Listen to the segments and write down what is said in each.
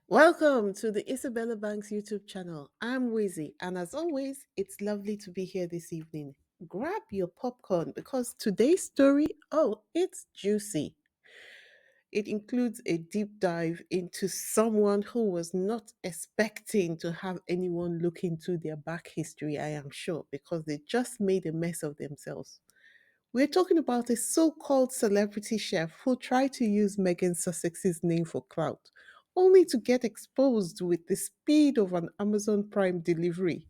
Welcome to the Isabella Banks YouTube channel. I'm Wizzy, and as always, it's lovely to be here this evening. Grab your popcorn because today's story, it's juicy. It includes a deep dive into someone who was not expecting to have anyone look into their back history, I am sure, because they just made a mess of themselves. We're talking about a so called celebrity chef who tried to use Meghan Sussex's name for clout, only to get exposed with the speed of an Amazon Prime delivery.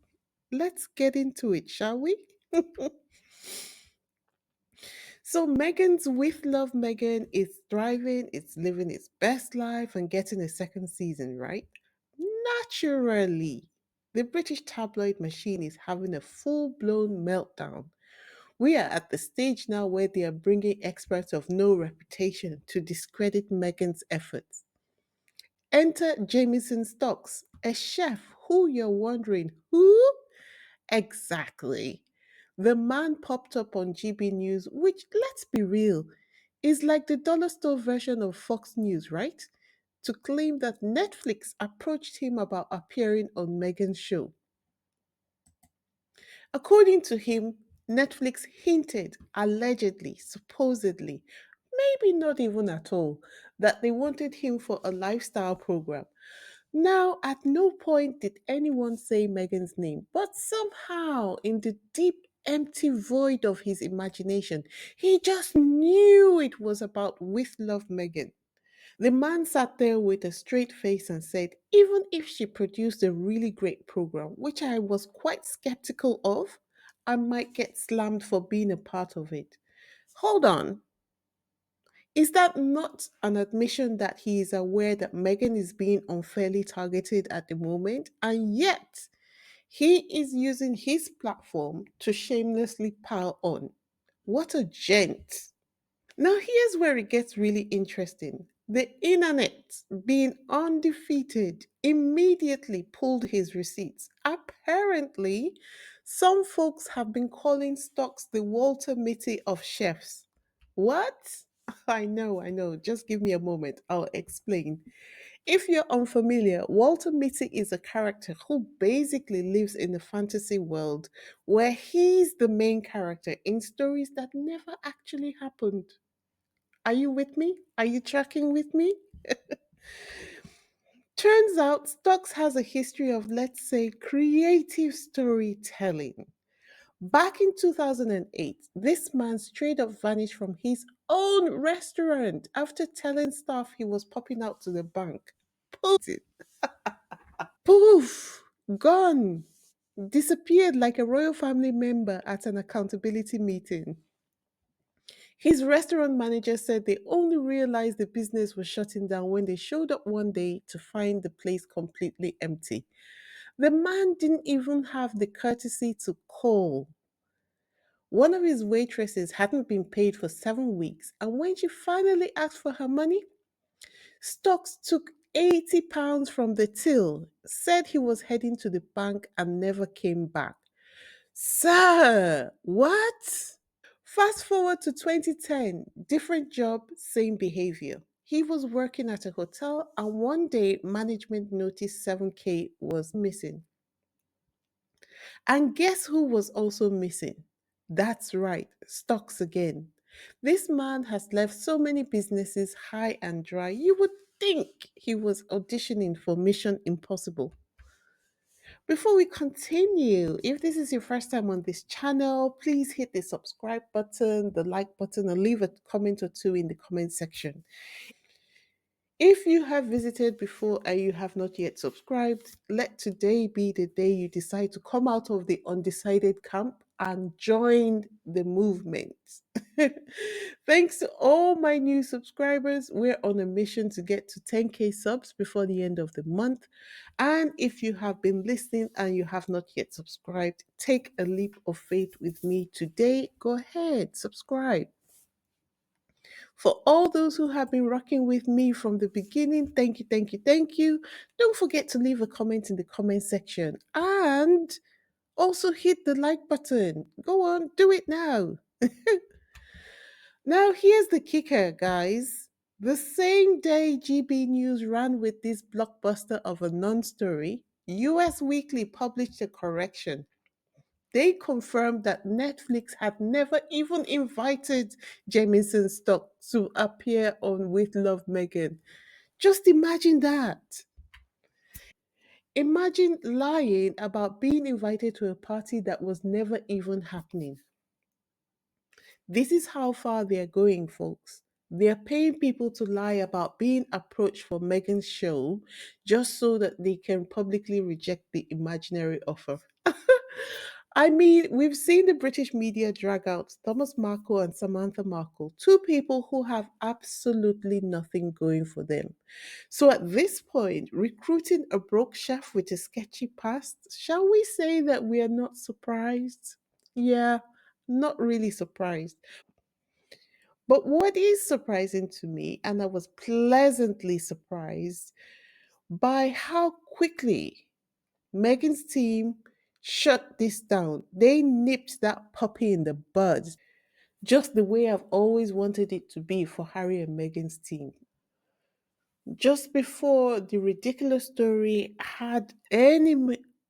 Let's get into it, shall we? So, Meghan's With Love Meghan is thriving, it's living its best life and getting a second season, right? Naturally, the British tabloid machine is having a full blown meltdown. We are at the stage now where they are bringing experts of no reputation to discredit Meghan's efforts. Enter Jameson Stocks, a chef who you're wondering who exactly. The man popped up on GB News, which, let's be real, is like the dollar store version of Fox News, right? To claim that Netflix approached him about appearing on Meghan's show. According to him, Netflix hinted, allegedly, supposedly, maybe not even at all, that they wanted him for a lifestyle program. Now, at no point did anyone say Megan's name, but somehow, in the deep, empty void of his imagination, he just knew it was about With Love Megan. The man sat there with a straight face and said, even if she produced a really great program, which I was quite skeptical of, I might get slammed for being a part of it. Hold on. Is that not an admission that he is aware that Megan is being unfairly targeted at the moment? And yet, he is using his platform to shamelessly pile on. What a gent. Now, here's where it gets really interesting. The internet, being undefeated, immediately pulled his receipts. Apparently, some folks have been calling stocks the Walter Mitty of chefs. What? I know. Just give me a moment. I'll explain. If you're unfamiliar, Walter Mitty is a character who basically lives in a fantasy world where he's the main character in stories that never actually happened. Are you with me? Are you tracking with me? Turns out Stocks has a history of, let's say, creative storytelling. Back in 2008, this man straight up vanished from his own restaurant after telling staff he was popping out to the bank. Poof! Gone! Disappeared like a royal family member at an accountability meeting. His restaurant manager said they only realized the business was shutting down when they showed up one day to find the place completely empty. The man didn't even have the courtesy to call. One of his waitresses hadn't been paid for 7 weeks, and when she finally asked for her money, Stocks took £80 from the till, said he was heading to the bank, and never came back. Sir, what? Fast forward to 2010, different job, same behavior. He was working at a hotel, and one day management noticed 7K was missing. And guess who was also missing? That's right, stocks again. This man has left so many businesses high and dry. You would think he was auditioning for Mission Impossible. Before we continue, if this is your first time on this channel, please hit the subscribe button, the like button, and leave a comment or two in the comment section. If you have visited before and you have not yet subscribed, let today be the day you decide to come out of the undecided camp and join the movement. Thanks to all my new subscribers. We're on a mission to get to 10K subs before the end of the month. And if you have been listening and you have not yet subscribed, take a leap of faith with me today. Go ahead, subscribe. For all those who have been rocking with me from the beginning, thank you. Don't forget to leave a comment in the comment section and also hit the like button. Go on, do it now. Now, here's the kicker, guys. The same day GB News ran with this blockbuster of a non story, US Weekly published a correction. They confirmed that Netflix had never even invited Jameson stock to appear on With Love Megan. Just imagine that. Imagine lying about being invited to a party that was never even happening. This is how far they're going, folks. They're paying people to lie about being approached for Meghan's show just so that they can publicly reject the imaginary offer. I mean, we've seen the British media drag out Thomas Markle and Samantha Markle, two people who have absolutely nothing going for them. So at this point, recruiting a broke chef with a sketchy past, shall we say that we are not surprised? Yeah, not really surprised. But what is surprising to me, and I was pleasantly surprised by how quickly Megan's team shut this down. They nipped that puppy in the bud, just the way I've always wanted it to be for Harry and Megan's team. Just before the ridiculous story had any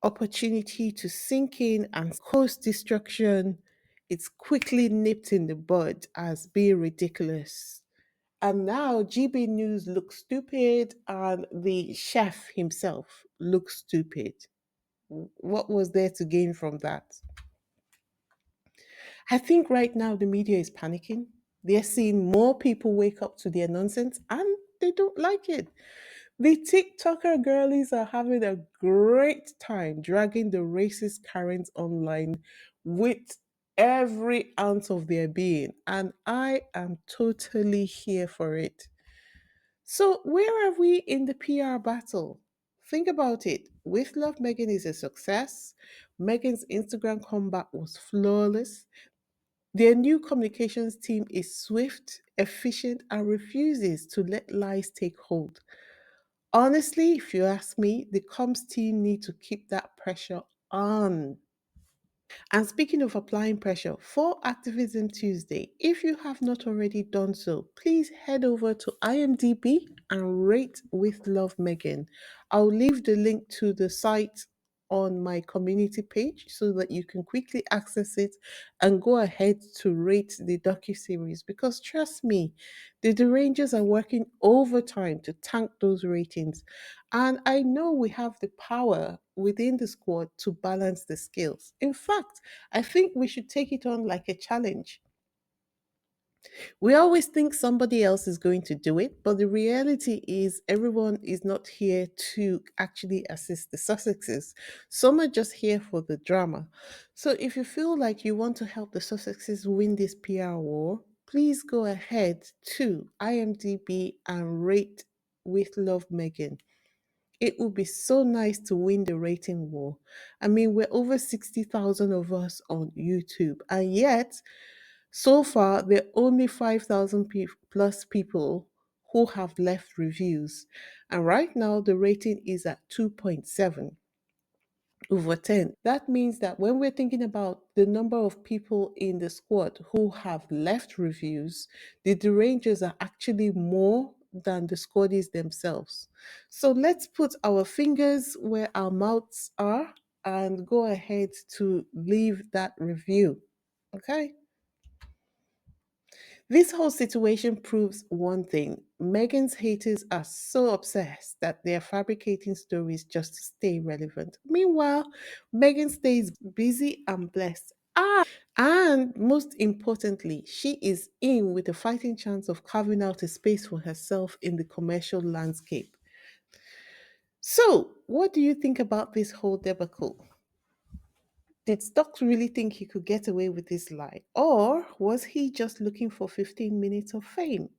opportunity to sink in and cause destruction, it's quickly nipped in the bud as being ridiculous. And now GB News looks stupid and the chef himself looks stupid. What was there to gain from that? I think right now the media is panicking. They're seeing more people wake up to their nonsense and they don't like it. The TikToker girlies are having a great time dragging the racist Karens online with every ounce of their being, and I am totally here for it. So, where are we in the PR battle? Think about it. With Love Megan is a success. Megan's Instagram comeback was flawless. Their new communications team is swift, efficient, and refuses to let lies take hold. Honestly, if you ask me, the comms team need to keep that pressure on. And speaking of applying pressure, for Activism Tuesday, if you have not already done so, please head over to IMDb and rate With Love Megan. I'll leave the link to the site on my community page so that you can quickly access it and go ahead to rate the docu-series, because trust me, the derangers are working overtime to tank those ratings, and I know we have the power within the squad to balance the scales. In fact, I think we should take it on like a challenge. We always think somebody else is going to do it, but the reality is everyone is not here to actually assist the Sussexes. Some are just here for the drama. So if you feel like you want to help the Sussexes win this PR war, please go ahead to IMDb and rate With Love Megan. It would be so nice to win the rating war. I mean, we're over 60,000 of us on YouTube, and yet, so far, there are only 5,000 plus people who have left reviews. And right now, the rating is at 2.7 over 10. That means that when we're thinking about the number of people in the squad who have left reviews, the derangers are actually more than the squaddies themselves. So let's put our fingers where our mouths are and go ahead to leave that review. Okay? This whole situation proves one thing: Megan's haters are so obsessed that they're fabricating stories just to stay relevant. Meanwhile, Megan stays busy and blessed. And most importantly, she is in with a fighting chance of carving out a space for herself in the commercial landscape. So, what do you think about this whole debacle? Did Stocks really think he could get away with this lie? Or was he just looking for 15 minutes of fame?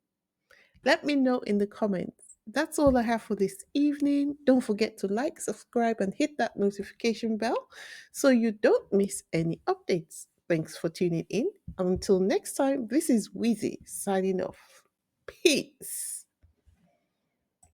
Let me know in the comments. That's all I have for this evening. Don't forget to like, subscribe, and hit that notification bell so you don't miss any updates. Thanks for tuning in. Until next time, this is Wheezy signing off. Peace.